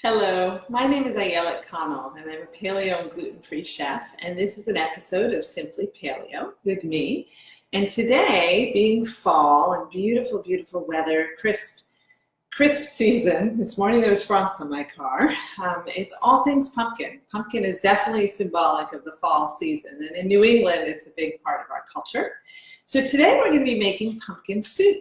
Hello, my name is Ayelet Connell, and I'm a paleo and gluten-free chef, and this is an episode of Simply Paleo with me. And today, being fall and beautiful, beautiful weather, crisp season. This morning there was frost on my car. It's all things pumpkin. Pumpkin is definitely symbolic of the fall season, and in New England, it's a big part of our culture. So today we're going to be making pumpkin soup.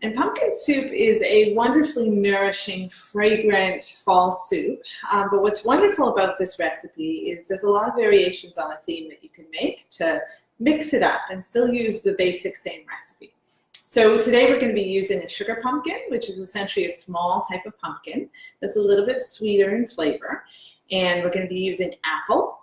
And pumpkin soup is a wonderfully nourishing, fragrant fall soup. But what's wonderful about this recipe is there's a lot of variations on a theme that you can make to mix it up and still use the basic same recipe. So today we're going to be using a sugar pumpkin, which is essentially a small type of pumpkin that's a little bit sweeter in flavor. And we're going to be using apple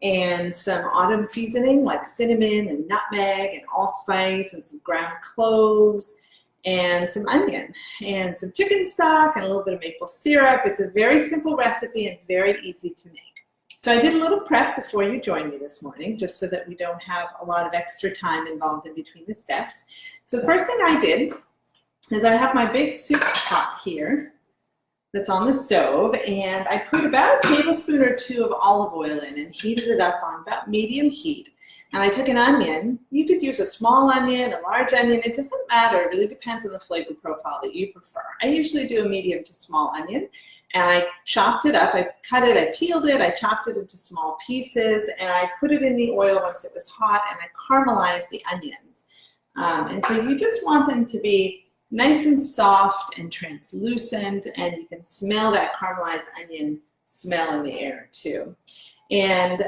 and some autumn seasoning like cinnamon and nutmeg and allspice and some ground cloves and some onion and some chicken stock and a little bit of maple syrup. It's a very simple recipe and very easy to make. So I did a little prep before you joined me this morning, just so that we don't have a lot of extra time involved in between the steps. So the first thing I did is I have my big soup pot here that's on the stove, and I put about a tablespoon or two of olive oil in and heated it up on about medium heat. And I took an onion. You could use a small onion, a large onion, it doesn't matter. It really depends on the flavor profile that you prefer. I usually do a medium to small onion, and I chopped it up. I cut it, I peeled it, I chopped it into small pieces, and I put it in the oil once it was hot, and I caramelized the onions. And so you just want them to be nice and soft and translucent, and you can smell that caramelized onion smell in the air too. And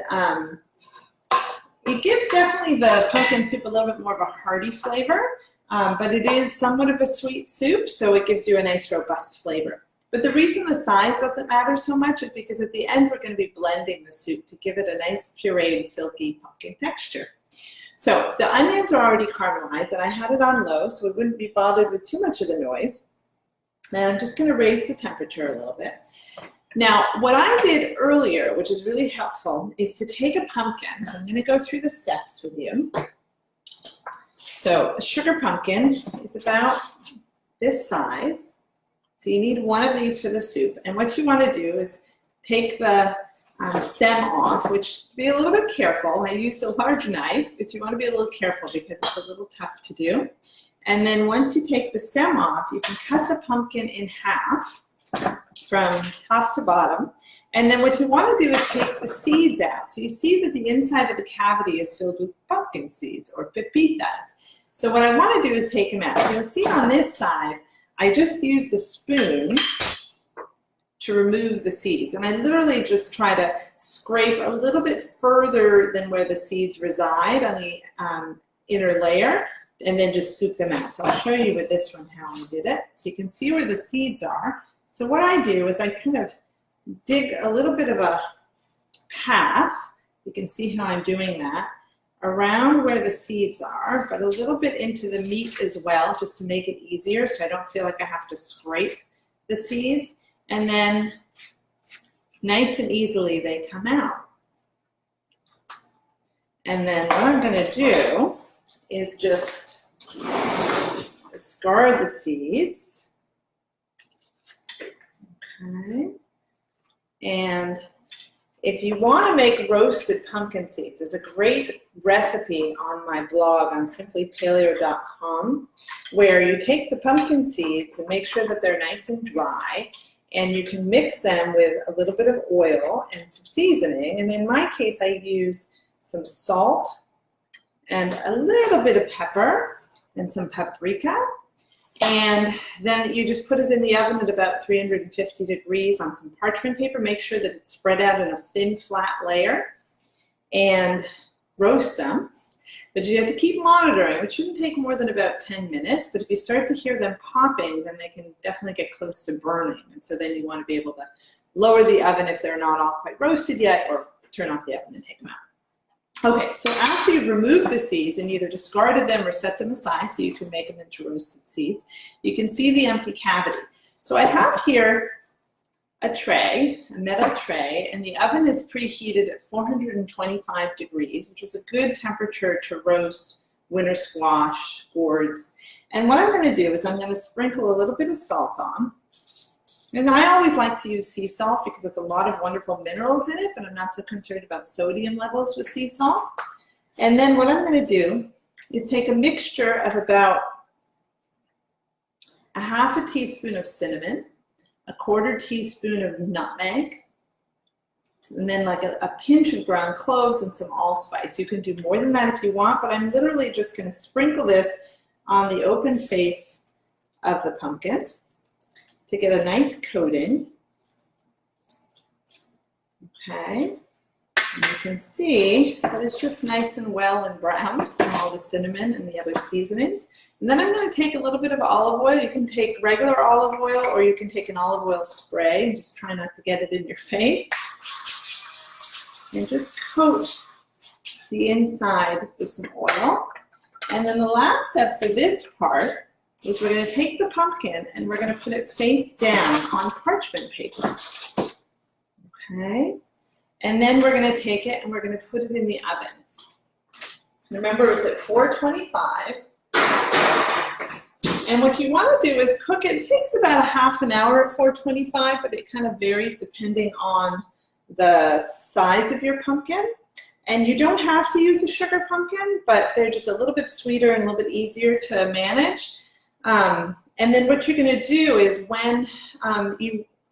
it gives definitely the pumpkin soup a little bit more of a hearty flavor, but it is somewhat of a sweet soup, so it gives you a nice robust flavor. But the reason the size doesn't matter so much is because at the end we're going to be blending the soup to give it a nice pureed, silky pumpkin texture. So the onions are already caramelized, and I had it on low so it wouldn't be bothered with too much of the noise. And I'm just going to raise the temperature a little bit. Now, what I did earlier, which is really helpful, is to take a pumpkin. So I'm going to go through the steps with you. So a sugar pumpkin is about this size. So you need one of these for the soup. And what you want to do is take the stem off, which be a little bit careful. I used a large knife, but you want to be a little careful because it's a little tough to do. And then once you take the stem off, you can cut the pumpkin in half from top to bottom. And then what you want to do is take the seeds out. So you see that the inside of the cavity is filled with pumpkin seeds or pepitas. So what I want to do is take them out. You'll see on this side, I just used a spoon to remove the seeds. And I literally just try to scrape a little bit further than where the seeds reside on the inner layer, and then just scoop them out. So I'll show you with this one how I did it. So you can see where the seeds are. So what I do is I kind of dig a little bit of a path. You can see how I'm doing that around where the seeds are, but a little bit into the meat as well, just to make it easier so I don't feel like I have to scrape the seeds. And then nice and easily they come out. And then what I'm going to do is just discard the seeds. Okay. And if you want to make roasted pumpkin seeds, there's a great recipe on my blog on simplypaleo.com where you take the pumpkin seeds and make sure that they're nice and dry, and you can mix them with a little bit of oil and some seasoning. And in my case, I use some salt and a little bit of pepper and some paprika. And then you just put it in the oven at about 350 degrees on some parchment paper. Make sure that it's spread out in a thin, flat layer, and roast them. But you have to keep monitoring. It shouldn't take more than about 10 minutes. But if you start to hear them popping, then they can definitely get close to burning. And so then you want to be able to lower the oven if they're not all quite roasted yet, or turn off the oven and take them out. Okay, so after you've removed the seeds and either discarded them or set them aside so you can make them into roasted seeds, you can see the empty cavity. So I have here a tray, a metal tray, and the oven is preheated at 425 degrees, which is a good temperature to roast winter squash, gourds. And what I'm going to do is I'm going to sprinkle a little bit of salt on. And I always like to use sea salt because there's a lot of wonderful minerals in it, but I'm not so concerned about sodium levels with sea salt. And then what I'm going to do is take a mixture of about a half a teaspoon of cinnamon, a quarter teaspoon of nutmeg, and then like a pinch of ground cloves and some allspice. You can do more than that if you want, but I'm literally just going to sprinkle this on the open face of the pumpkin to get a nice coating. Okay, and you can see that it's just nice and well and browned from all the cinnamon and the other seasonings. And then I'm going to take a little bit of olive oil. You can take regular olive oil or you can take an olive oil spray and just try not to get it in your face. And just coat the inside with some oil. And then the last step for this part is we're going to take the pumpkin and we're going to put it face down on parchment paper. Okay? And then we're going to take it and we're going to put it in the oven. Remember, it's at 425. And what you want to do is cook it. It takes about a half an hour at 425, but it kind of varies depending on the size of your pumpkin. And you don't have to use a sugar pumpkin, but they're just a little bit sweeter and a little bit easier to manage. And then what you're going to do is when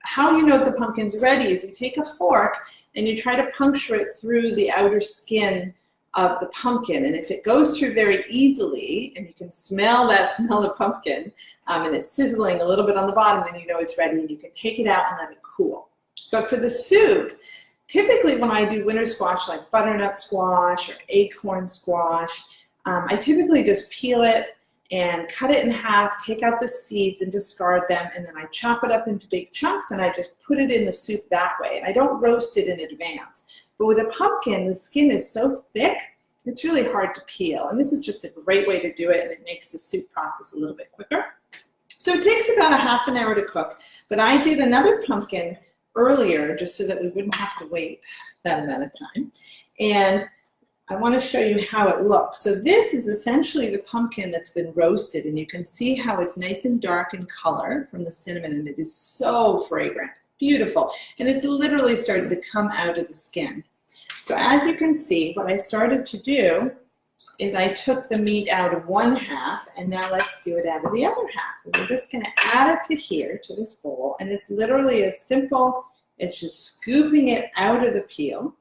how you know the pumpkin's ready is you take a fork and you try to puncture it through the outer skin of the pumpkin. And if it goes through very easily and you can smell that smell of pumpkin and it's sizzling a little bit on the bottom, then you know it's ready and you can take it out and let it cool. But for the soup, typically when I do winter squash like butternut squash or acorn squash, I typically just peel it and cut it in half, take out the seeds and discard them, and then I chop it up into big chunks and I just put it in the soup that way. And I don't roast it in advance. But with a pumpkin, the skin is so thick, it's really hard to peel. And this is just a great way to do it, and it makes the soup process a little bit quicker. So it takes about a half an hour to cook, but I did another pumpkin earlier just so that we wouldn't have to wait that amount of time. And I want to show you how it looks. So this is essentially the pumpkin that's been roasted, and you can see how it's nice and dark in color from the cinnamon, and it is so fragrant, beautiful. And it's literally starting to come out of the skin. So as you can see, what I started to do is I took the meat out of one half, and now let's do it out of the other half. And we're just going to add it to here, to this bowl, and it's literally as simple as just scooping it out of the peel.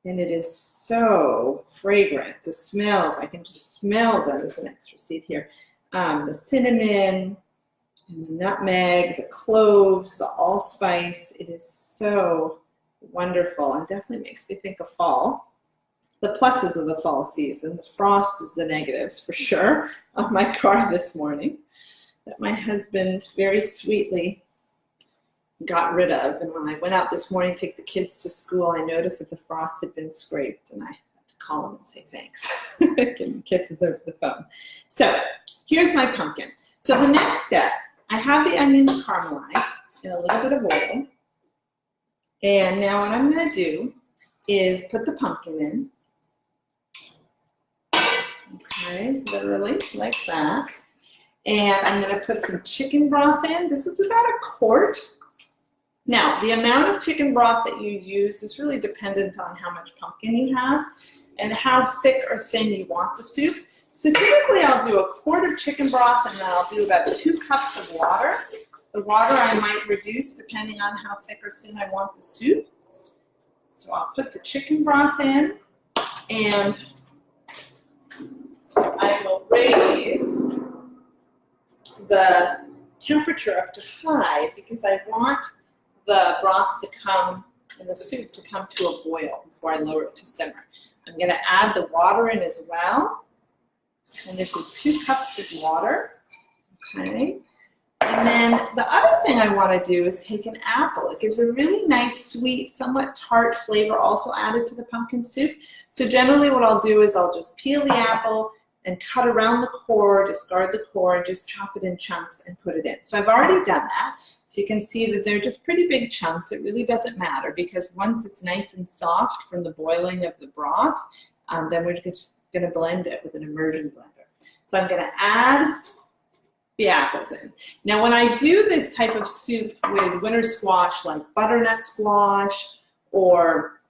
And it is so fragrant. The smells, I can just smell them. There's an extra seed here. The cinnamon, and the nutmeg, the cloves, the allspice. It is so wonderful. It definitely makes me think of fall. The pluses of the fall season. The frost is the negatives for sure on my car this morning that my husband very sweetly got rid of. And when I went out this morning to take the kids to school, I noticed that the frost had been scraped, and I had to call him and say thanks. Give him kisses over the phone. So here's my pumpkin. So the next step, I have the onions caramelized in a little bit of oil. And now what I'm going to do is put the pumpkin in. Okay, literally like that. And I'm going to put some chicken broth in. This is about a quart. Now, the amount of chicken broth that you use is really dependent on how much pumpkin you have and how thick or thin you want the soup. So typically I'll do a quart of chicken broth, and then I'll do about 2 cups of water. The water I might reduce depending on how thick or thin I want the soup. So I'll put the chicken broth in, and I will raise the temperature up to high because I want the broth to come and the soup to come to a boil before I lower it to simmer. I'm going to add the water in as well. And this is 2 cups of water. Okay. And then the other thing I want to do is take an apple. It gives a really nice, sweet, somewhat tart flavor also added to the pumpkin soup. So generally what I'll do is I'll just peel the apple and cut around the core, discard the core, and just chop it in chunks and put it in. So I've already done that. So you can see that they're just pretty big chunks. It really doesn't matter because once it's nice and soft from the boiling of the broth, then we're just going to blend it with an immersion blender. So I'm going to add the apples in. Now, when I do this type of soup with winter squash, like butternut squash or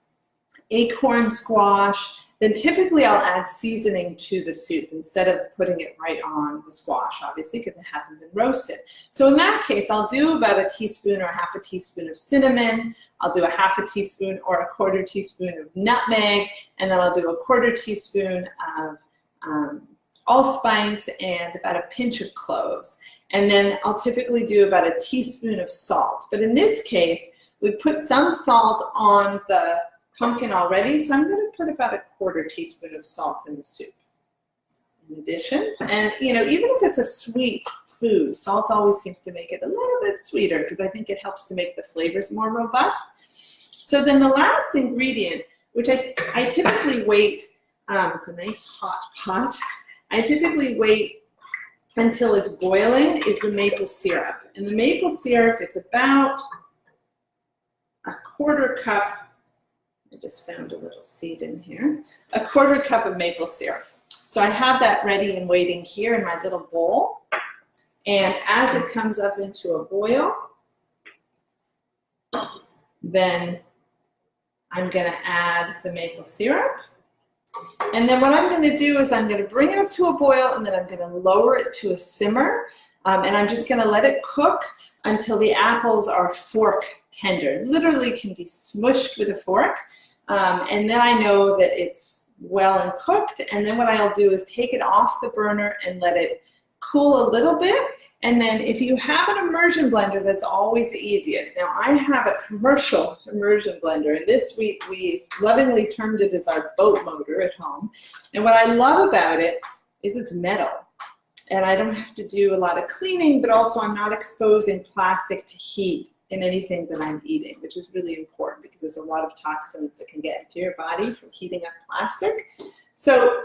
acorn squash, then typically I'll add seasoning to the soup instead of putting it right on the squash, obviously, because it hasn't been roasted. So in that case, I'll do about a teaspoon or half a teaspoon of cinnamon. I'll do a half a teaspoon or a quarter teaspoon of nutmeg, and then I'll do a quarter teaspoon of allspice and about a pinch of cloves. And then I'll typically do about a teaspoon of salt. But in this case, we put some salt on the pumpkin already, so I'm going to put about a quarter teaspoon of salt in the soup. In addition, and even if it's a sweet food, salt always seems to make it a little bit sweeter because I think it helps to make the flavors more robust. So then the last ingredient, which I typically wait, it's a nice hot pot. I typically wait until it's boiling, is the maple syrup. And the maple syrup, it's about a quarter cup. I just found a little seed in here. A quarter cup of maple syrup. So I have that ready and waiting here in my little bowl. And as it comes up into a boil, then I'm going to add the maple syrup. And then what I'm going to do is I'm going to bring it up to a boil, and then I'm going to lower it to a simmer. And I'm just going to let it cook until the apples are fork tender. Literally can be smushed with a fork. And then I know that it's well and cooked. And then what I'll do is take it off the burner and let it cool a little bit. And then if you have an immersion blender, that's always the easiest. Now I have a commercial immersion blender, and this we lovingly termed it as our boat motor at home. And what I love about it is it's metal. And I don't have to do a lot of cleaning, but also I'm not exposing plastic to heat in anything that I'm eating, which is really important because there's a lot of toxins that can get into your body from heating up plastic. So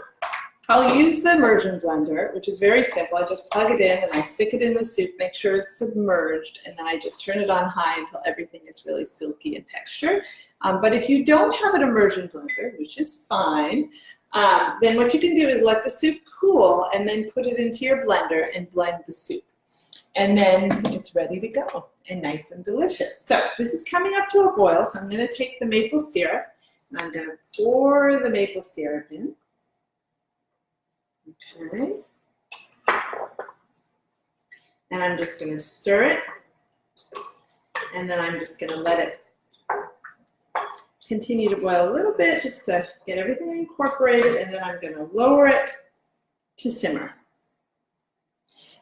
I'll use the immersion blender, which is very simple. I just plug it in and I stick it in the soup, make sure it's submerged, and then I just turn it on high until everything is really silky in texture. But if you don't have an immersion blender, which is fine, then what you can do is let the soup cool and then put it into your blender and blend the soup. And then it's ready to go and nice and delicious. So this is coming up to a boil, so I'm going to take the maple syrup and I'm going to pour the maple syrup in. Okay. And I'm just going to stir it, and then I'm just going to let it continue to boil a little bit just to get everything incorporated, and then I'm going to lower it to simmer.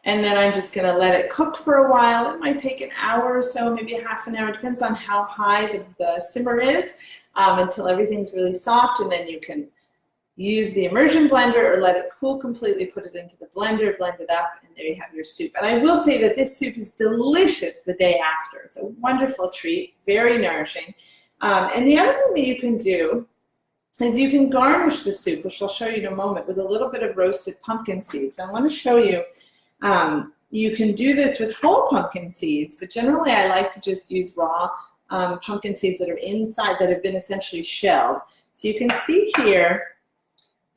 And then I'm just going to let it cook for a while. It might take an hour or so, maybe a half an hour. It depends on how high the simmer is, until everything's really soft, and then you can use the immersion blender or let it cool completely, put it into the blender, blend it up, and there you have your soup. And I will say that this soup is delicious the day after. It's a wonderful treat, very nourishing. And the other thing that you can do is you can garnish the soup, which I'll show you in a moment, with a little bit of roasted pumpkin seeds. I want to show you, you can do this with whole pumpkin seeds, but generally I like to just use raw pumpkin seeds that are inside, that have been essentially shelled. So you can see here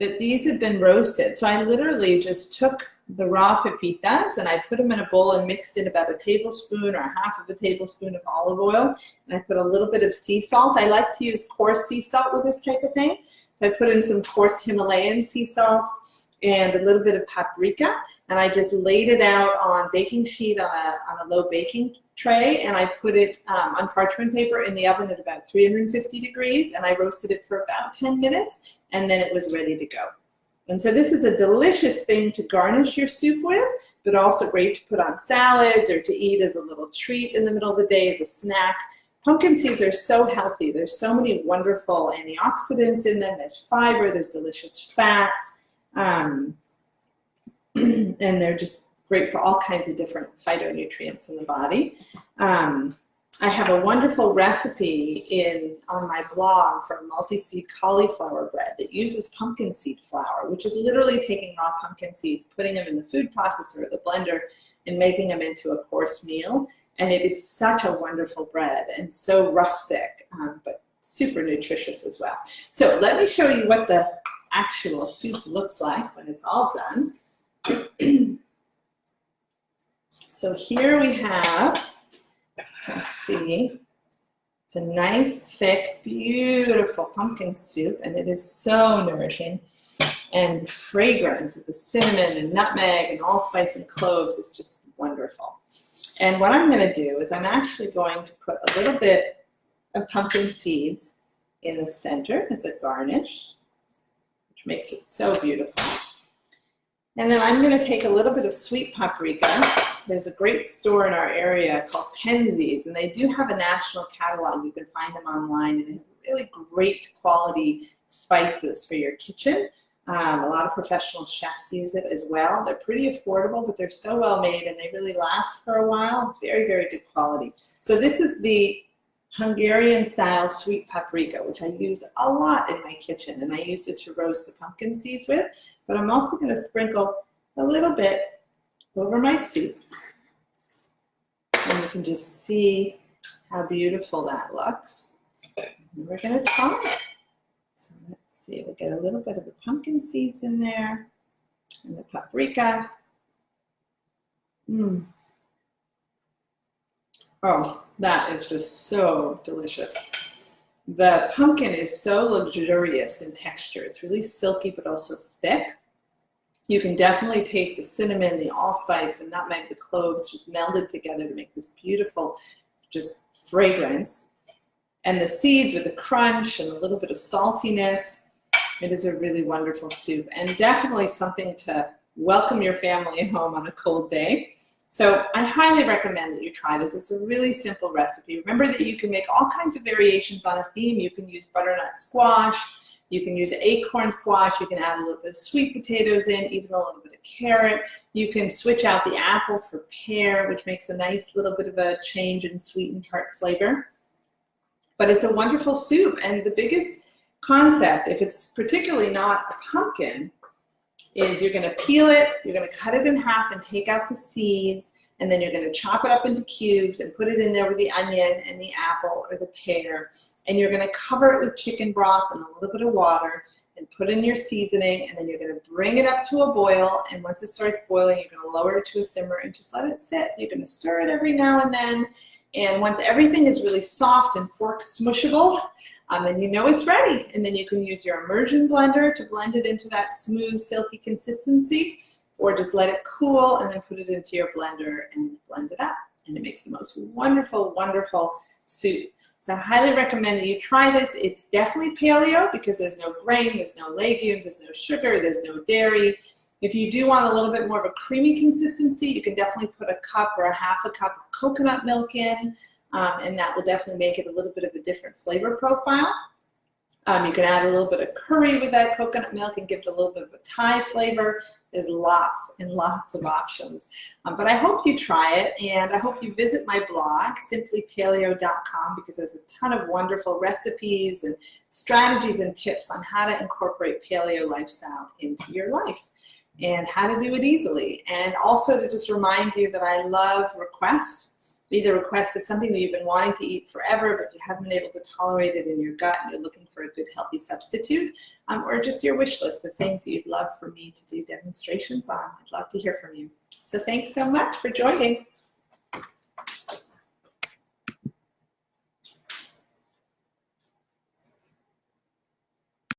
that these have been roasted. So I literally just took the raw pepitas and I put them in a bowl and mixed in about a tablespoon or half of a tablespoon of olive oil. And I put a little bit of sea salt. I like to use coarse sea salt with this type of thing. So I put in some coarse Himalayan sea salt and a little bit of paprika. And I just laid it out on baking sheet on a low baking tray, and I put it on parchment paper in the oven at about 350 degrees, and I roasted it for about 10 minutes, and then it was ready to go. And so this is a delicious thing to garnish your soup with, but also great to put on salads or to eat as a little treat in the middle of the day as a snack. Pumpkin seeds are so healthy. There's so many wonderful antioxidants in them. There's fiber, there's delicious fats, and they're just great for all kinds of different phytonutrients in the body. I have a wonderful recipe on my blog for a multi-seed cauliflower bread that uses pumpkin seed flour, which is literally taking raw pumpkin seeds, putting them in the food processor or the blender, and making them into a course meal. And it is such a wonderful bread and so rustic, but super nutritious as well. So let me show you what the actual soup looks like when it's all done. So here we have, you can see, it's a nice, thick, beautiful pumpkin soup, and it is so nourishing. And the fragrance of the cinnamon and nutmeg and allspice and cloves is just wonderful. And what I'm going to do is I'm actually going to put a little bit of pumpkin seeds in the center as a garnish, which makes it so beautiful. And then I'm going to take a little bit of sweet paprika. There's a great store in our area called Penzies, and they do have a national catalog. You can find them online, and they have really great quality spices for your kitchen. A lot of professional chefs use it as well. They're pretty affordable, but they're so well made, and they really last for a while. Very, very good quality. So this is the Hungarian style sweet paprika, which I use a lot in my kitchen, and I use it to roast the pumpkin seeds with, but I'm also going to sprinkle a little bit over my soup, and you can just see how beautiful that looks. And we're going to try it. So let's see, we'll get a little bit of the pumpkin seeds in there and the paprika. Oh, that is just so delicious. The pumpkin is so luxurious in texture. It's really silky but also thick. You can definitely taste the cinnamon, the allspice, the nutmeg, the cloves just melded together to make this beautiful just fragrance. And the seeds with the crunch and a little bit of saltiness. It is a really wonderful soup, and definitely something to welcome your family home on a cold day. So I highly recommend that you try this. It's a really simple recipe. Remember that you can make all kinds of variations on a theme. You can use butternut squash. You can use acorn squash. You can add a little bit of sweet potatoes in, even a little bit of carrot. You can switch out the apple for pear, which makes a nice little bit of a change in sweet and tart flavor. But it's a wonderful soup. And the biggest concept, if it's particularly not a pumpkin, is you're going to peel it, you're going to cut it in half and take out the seeds, and then you're going to chop it up into cubes and put it in there with the onion and the apple or the pear, and you're going to cover it with chicken broth and a little bit of water and put in your seasoning, and then you're going to bring it up to a boil, and once it starts boiling, you're going to lower it to a simmer and just let it sit. You're going to stir it every now and then, and once everything is really soft and fork smushable, then you know it's ready, and then you can use your immersion blender to blend it into that smooth, silky consistency, or just let it cool and then put it into your blender and blend it up, and it makes the most wonderful, wonderful soup. So I highly recommend that you try this. It's definitely paleo because there's no grain, there's no legumes, there's no sugar, there's no dairy. If you do want a little bit more of a creamy consistency, you can definitely put a cup or a half a cup of coconut milk in. And that will definitely make it a little bit of a different flavor profile. You can add a little bit of curry with that coconut milk and give it a little bit of a Thai flavor. There's lots and lots of options. But I hope you try it, and I hope you visit my blog, simplypaleo.com, because there's a ton of wonderful recipes and strategies and tips on how to incorporate paleo lifestyle into your life and how to do it easily. And also to just remind you that I love requests. Either request is something that you've been wanting to eat forever, but you haven't been able to tolerate it in your gut and you're looking for a good healthy substitute, or just your wish list of things that you'd love for me to do demonstrations on. I'd love to hear from you. So thanks so much for joining.